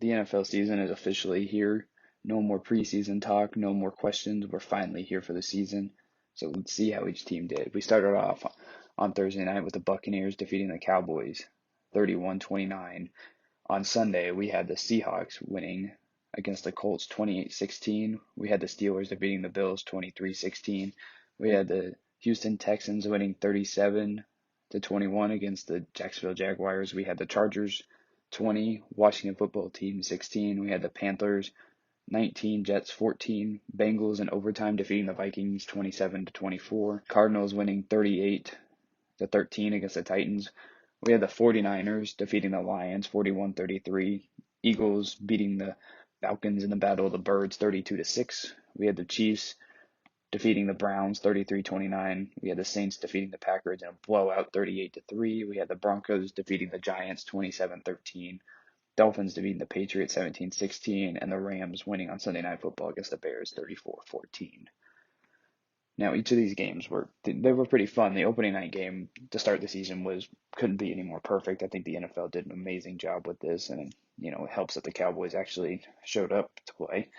The NFL season is officially here. No more preseason talk, no more questions. We're finally here for the season. So let's see how each team did. We started off on Thursday night with the Buccaneers defeating the Cowboys 31-29. On Sunday, we had the Seahawks winning against the Colts 28-16. We had the Steelers defeating the Bills 23-16. We had the Houston Texans winning 37-21 against the Jacksonville Jaguars. We had the Chargers 20, Washington Football Team 16. We had the Panthers 19, Jets 14, Bengals in overtime defeating the Vikings 27-24. Cardinals winning 38-13 against the Titans. We had the 49ers defeating the Lions 41-33. Eagles beating the Falcons in the Battle of the Birds 32-6. We had the Chiefs defeating the Browns 33-29. We had the Saints defeating the Packers in a blowout 38-3. We had the Broncos defeating the Giants 27-13. Dolphins defeating the Patriots 17-16, and the Rams winning on Sunday Night Football against the Bears 34-14. Now, each of these games were pretty fun. The opening night game to start the season couldn't be any more perfect. I think the NFL did an amazing job with this, and it helps that the Cowboys actually showed up to play.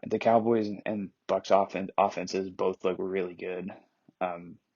The Cowboys and Bucks offenses both look really good.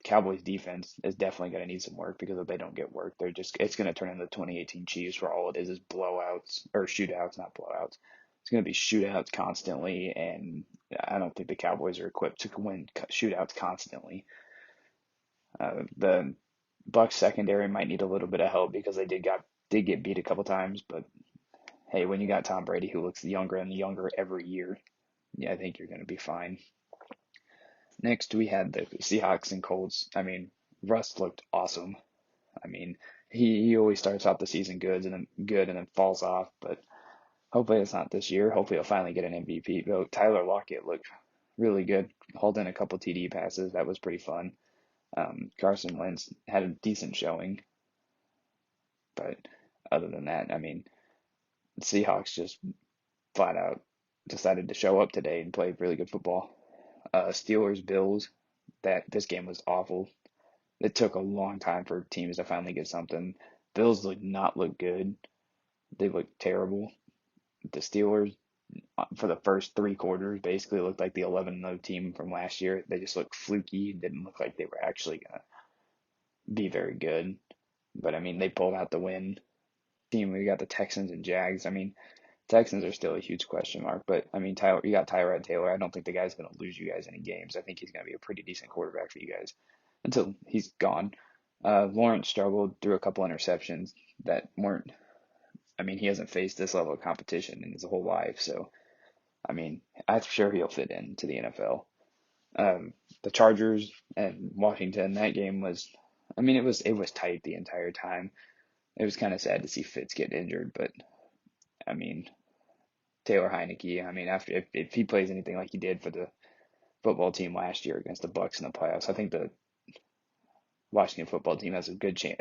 Cowboys defense is definitely going to need some work because if they don't get work, it's going to turn into the 2018 Chiefs where all it is blowouts or shootouts, not blowouts. It's going to be shootouts constantly, and I don't think the Cowboys are equipped to win shootouts constantly. The Bucks secondary might need a little bit of help because they did get beat a couple times, but hey, when you got Tom Brady who looks younger and younger every year, yeah, I think you're going to be fine. Next, we had the Seahawks and Colts. I mean, Russ looked awesome. I mean, he always starts off the season good and then falls off, but hopefully it's not this year. Hopefully he'll finally get an MVP vote. Tyler Lockett looked really good, hauled in a couple TD passes. That was pretty fun. Carson Wentz had a decent showing, but other than that, I mean, the Seahawks just flat out decided to show up today and play really good football. Steelers Bills, this game was awful. It took a long time for teams to finally get something. Bills did not look good. They looked terrible. The Steelers, for the first three quarters, basically looked like the 11-0 team from last year. They just looked fluky. Didn't look like they were actually going to be very good. But, I mean, they pulled out the win. We got the Texans and Jags. I mean, Texans are still a huge question mark. But, I mean, you got Tyrod Taylor. I don't think the guy's going to lose you guys any games. I think he's going to be a pretty decent quarterback for you guys until he's gone. Lawrence struggled through a couple interceptions that weren't. I mean, he hasn't faced this level of competition in his whole life, so I mean, I'm sure he'll fit into the NFL. The Chargers and Washington, that game was. I mean, it was tight the entire time. It was kind of sad to see Fitz get injured, but I mean, Taylor Heineke. I mean, if he plays anything like he did for the football team last year against the Bucks in the playoffs, I think the Washington football team has a good chance.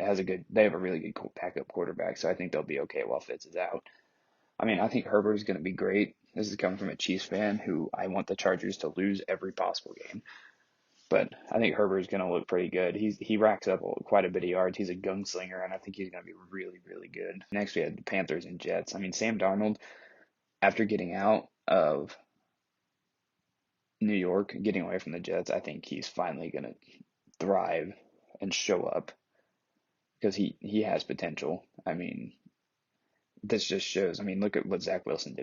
They have a really good backup quarterback, so I think they'll be okay while Fitz is out. I mean, I think Herbert is going to be great. This is coming from a Chiefs fan who I want the Chargers to lose every possible game, but I think Herbert is going to look pretty good. He racks up quite a bit of yards. He's a gunslinger, and I think he's going to be really, really good. Next, we had the Panthers and Jets. I mean, Sam Darnold, after getting out of New York, getting away from the Jets, I think he's finally going to thrive and show up because he has potential. I mean, this just shows. I mean, look at what Zach Wilson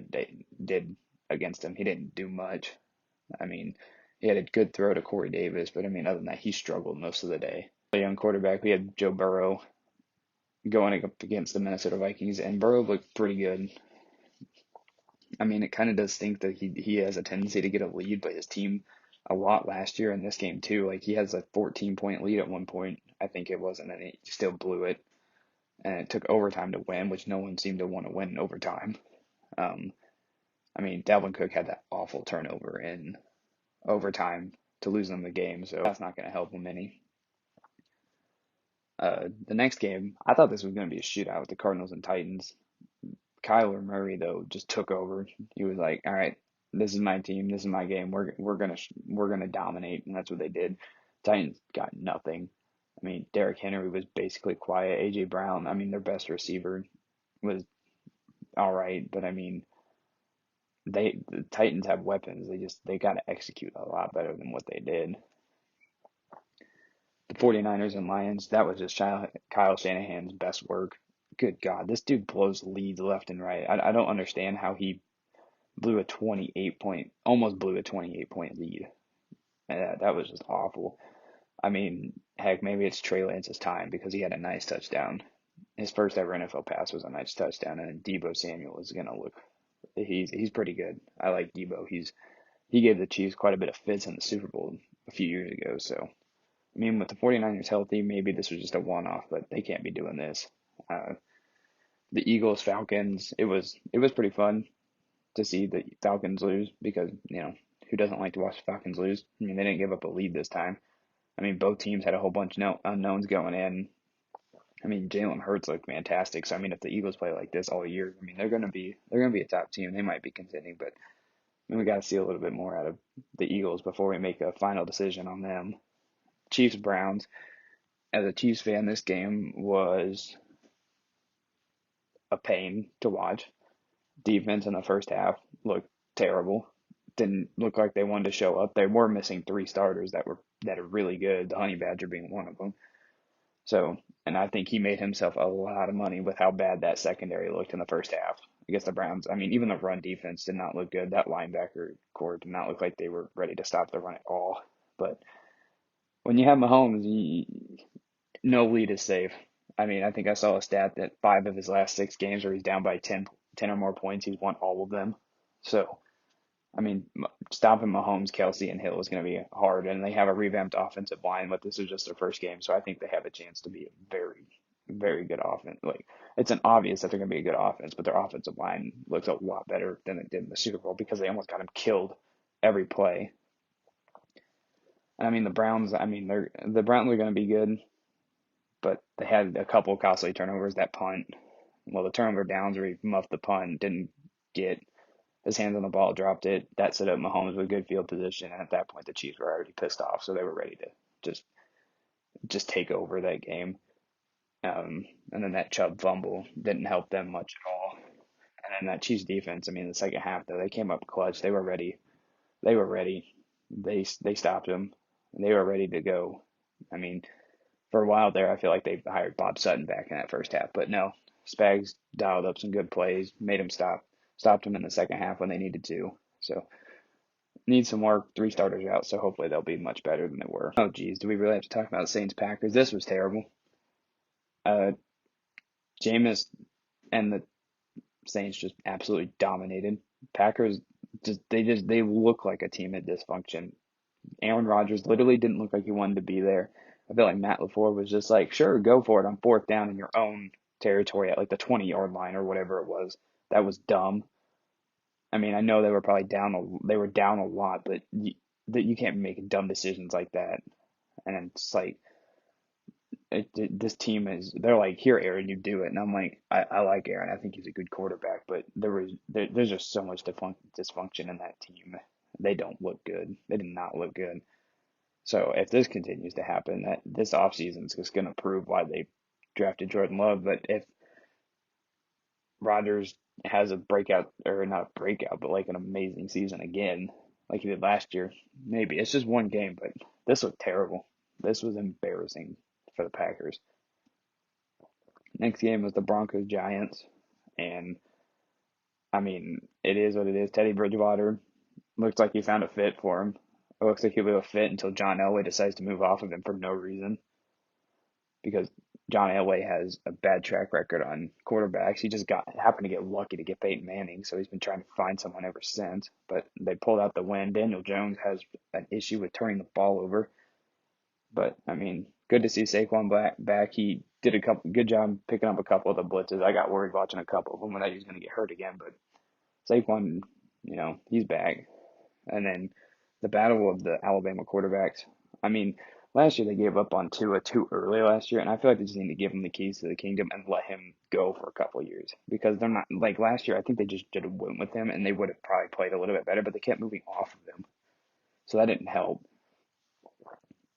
did against him. He didn't do much. I mean, he had a good throw to Corey Davis, but I mean, other than that, he struggled most of the day. A young quarterback, we had Joe Burrow going up against the Minnesota Vikings, and Burrow looked pretty good. I mean, it kind of does stink that he has a tendency to get a lead, but his team a lot last year in this game too. Like he has a 14-point lead at one point, I think it was, and then he still blew it. And it took overtime to win, which no one seemed to want to win in overtime. I mean, Dalvin Cook had that awful turnover in overtime to lose them the game, so that's not going to help him any. The next game, I thought this was going to be a shootout with the Cardinals and Titans. Kyler Murray though just took over. He was like, "All right, this is my team, this is my game. We're gonna dominate," and that's what they did. Titans got nothing. I mean, Derrick Henry was basically quiet. AJ Brown, I mean, their best receiver was all right, but I mean, the Titans have weapons. They got to execute a lot better than what they did. The 49ers and Lions, that was just Kyle Shanahan's best work. Good God, this dude blows leads left and right. I don't understand how he almost blew a 28 point lead. That was just awful. I mean, heck, maybe it's Trey Lance's time because he had a nice touchdown. His first ever NFL pass was a nice touchdown, and then Deebo Samuel is gonna look. He's pretty good. I like Deebo. He gave the Chiefs quite a bit of fits in the Super Bowl a few years ago. So I mean, with the 49ers healthy, maybe this was just a one-off, but they can't be doing this. Uh, the Eagles Falcons, it was pretty fun to see the Falcons lose because who doesn't like to watch the Falcons lose? I mean, they didn't give up a lead this time. I mean, both teams had a whole bunch of unknowns going in. I mean, Jalen Hurts looked fantastic. So I mean, if the Eagles play like this all year, I mean, they're gonna be a top team. They might be contending, but I mean, we got to see a little bit more out of the Eagles before we make a final decision on them. Chiefs Browns. As a Chiefs fan, this game was a pain to watch. Defense in the first half looked terrible. Didn't look like they wanted to show up. They were missing three starters that are really good. The Honey Badger being one of them. So, and I think he made himself a lot of money with how bad that secondary looked in the first half against the Browns. I mean, even the run defense did not look good. That linebacker core did not look like they were ready to stop the run at all. But when you have Mahomes, no lead is safe. I mean, I think I saw a stat that 5 of his last 6 games where he's down by 10 or more points, he's won all of them. So, I mean, stopping Mahomes, Kelsey, and Hill is going to be hard, and they have a revamped offensive line, but this is just their first game, so I think they have a chance to be a very, very good offense. Like, it's an obvious that they're going to be a good offense, but their offensive line looks a lot better than it did in the Super Bowl because they almost got him killed every play. And I mean, the Browns, I mean, the Browns are going to be good, but they had a couple costly turnovers. That punt, well, the turnover downs where he muffed the punt, didn't get his hands on the ball, dropped it. That set up Mahomes with good field position, and at that point, the Chiefs were already pissed off, so they were ready to just take over that game. And then that Chubb fumble didn't help them much at all. And then that Chiefs defense, I mean, the second half though, they came up clutch. They were ready. They were ready. They stopped them. They were ready to go. I mean, for a while there, I feel like they hired Bob Sutton back in that first half, but no, Spags dialed up some good plays, made them stopped them in the second half when they needed to. So need some work. 3 starters out, so hopefully they'll be much better than they were. Oh geez, do we really have to talk about Saints Packers? This was terrible. Uh, Jameis and the Saints just absolutely dominated. Packers they look like a team at dysfunction. Aaron Rodgers literally didn't look like he wanted to be there. I feel like Matt LaFleur was just like, sure, go for it on fourth down in your own territory at like the 20-yard line or whatever it was. That was dumb. I mean, I know they were probably they were down a lot, but you can't make dumb decisions like that. And it's like this team they're like, here, Aaron, you do it. And I'm like, I like Aaron. I think he's a good quarterback, but there's just so much dysfunction in that team. They don't look good. They did not look good. So if this continues to happen, that this offseason is just going to prove why they drafted Jordan Love. But if Rodgers has a breakout, or not a breakout, but like an amazing season again, like he did last year, maybe it's just one game, but this looked terrible. This was embarrassing for the Packers. Next game was the Broncos Giants, and I mean, it is what it is. Teddy Bridgewater looks like he found a fit for him. It looks like he'll be a fit until John Elway decides to move off of him for no reason, because John Elway has a bad track record on quarterbacks. He just happened to get lucky to get Peyton Manning, so he's been trying to find someone ever since. But they pulled out the win. Daniel Jones has an issue with turning the ball over. But I mean, good to see Saquon back. He did a good job picking up a couple of the blitzes. I got worried watching a couple of them when I was going to get hurt again, but Saquon, he's back. And then the battle of the Alabama quarterbacks. I mean, last year they gave up on Tua too early last year, and I feel like they just need to give him the keys to the kingdom and let him go for a couple of years, because they're not like last year. I think they just did a win with him, and they would have probably played a little bit better, but they kept moving off of him, so that didn't help.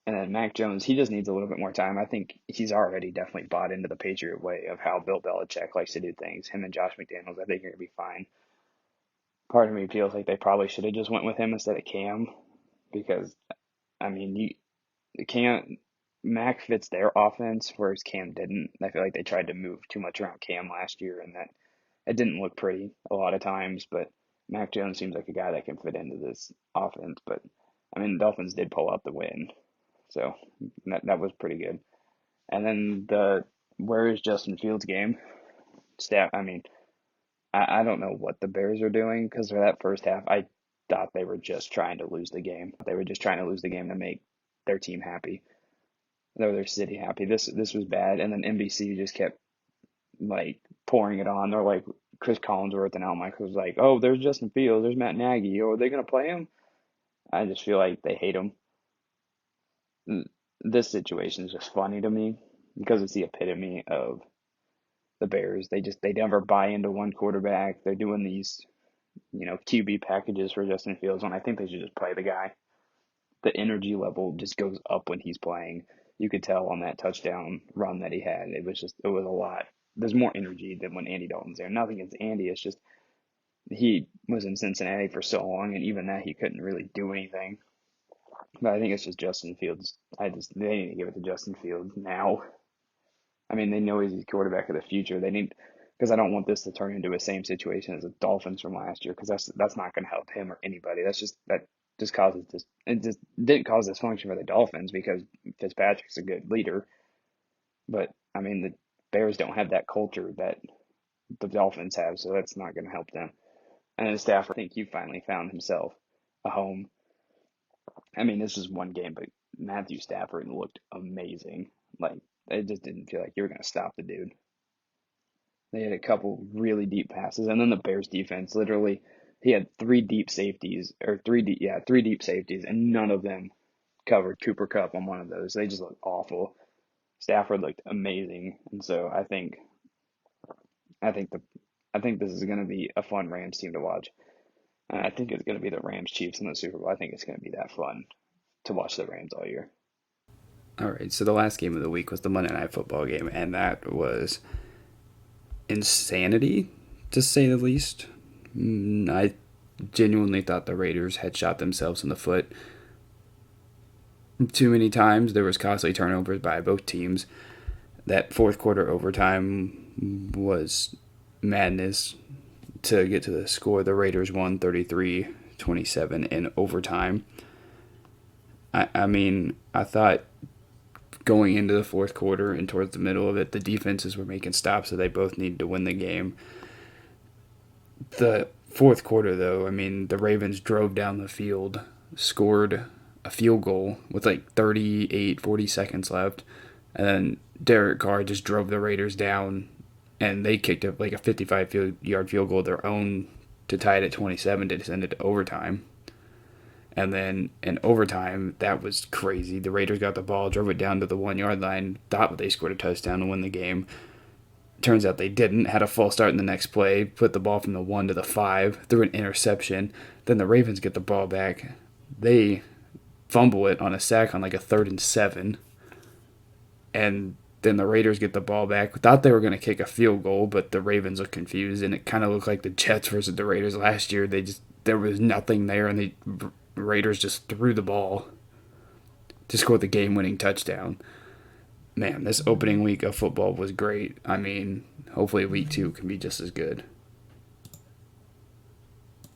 And then Mac Jones, he just needs a little bit more time. I think he's already definitely bought into the Patriot way of how Bill Belichick likes to do things. Him and Josh McDaniels, I think are gonna be fine. Part of me feels like they probably should have just went with him instead of Cam because I mean you can't Mac fits their offense, whereas Cam didn't. I feel like they tried to move too much around Cam last year, and that it didn't look pretty a lot of times. But Mac Jones seems like a guy that can fit into this offense. But I mean, the Dolphins did pull out the win, so that was pretty good. And then the where is Justin Fields game? Stat. I mean, I don't know what the Bears are doing because for that first half, I thought they were just trying to lose the game. They were just trying to lose the game to make their team happy, their city happy. This was bad, and then NBC just kept like pouring it on. They're like Chris Collinsworth and Al Michaels was like, oh, there's Justin Fields, there's Matt Nagy. Oh, are they gonna play him? I just feel like they hate him. This situation is just funny to me because it's the epitome of the Bears. They never buy into one quarterback. They're doing these QB packages for Justin Fields when I think they should just play the guy. The energy level just goes up when he's playing. You could tell on that touchdown run that he had. It was a lot. There's more energy than when Andy Dalton's there. Nothing against Andy. It's just he was in Cincinnati for so long, and even that he couldn't really do anything. But I think it's just Justin Fields. They need to give it to Justin Fields now. I mean, they know he's the quarterback of the future. They need because I don't want this to turn into a same situation as the Dolphins from last year because that's not going to help him or anybody. That just causes this. It just didn't cause dysfunction for the Dolphins because Fitzpatrick's a good leader, but I mean the Bears don't have that culture that the Dolphins have, so that's not going to help them. And then Stafford, I think he finally found himself a home. I mean, this is one game, but Matthew Stafford looked amazing. Like it just didn't feel like you were going to stop the dude. They had a couple really deep passes, and then the Bears defense literally he had three deep safeties, and none of them covered Cooper Kupp on one of those. They just looked awful. Stafford looked amazing, and so I think the I think this is going to be a fun Rams team to watch. I think it's going to be the Rams Chiefs in the Super Bowl. I think it's going to be that fun to watch the Rams all year. All right, so the last game of the week was the Monday Night Football game, and that was insanity, to say the least. I genuinely thought the Raiders had shot themselves in the foot too many times. There was costly turnovers by both teams. That fourth quarter overtime was madness to get to the score. The Raiders won 33-27 in overtime. I mean, I thought going into the fourth quarter and towards the middle of it, the defenses were making stops, so they both needed to win the game. The fourth quarter, though, I mean, the Ravens drove down the field, scored a field goal with like 40 seconds left, and then Derek Carr just drove the Raiders down, and they kicked up like a 55-yard field goal of their own to tie it at 27 to send it to overtime. And then in overtime, that was crazy. The Raiders got the ball, drove it down to the 1 yard line, thought they scored a touchdown to win the game. Turns out they didn't. Had a false start in the next play, put the ball from the 1 to the 5, threw an interception. Then the Ravens get the ball back. They fumble it on a sack on like a 3rd and 7. And then the Raiders get the ball back. Thought they were going to kick a field goal, but the Ravens looked confused, and it kind of looked like the Jets versus the Raiders last year. There was nothing there, and the Raiders just threw the ball to score the game-winning touchdown. Man, this opening week of football was great. I mean, hopefully week 2 can be just as good.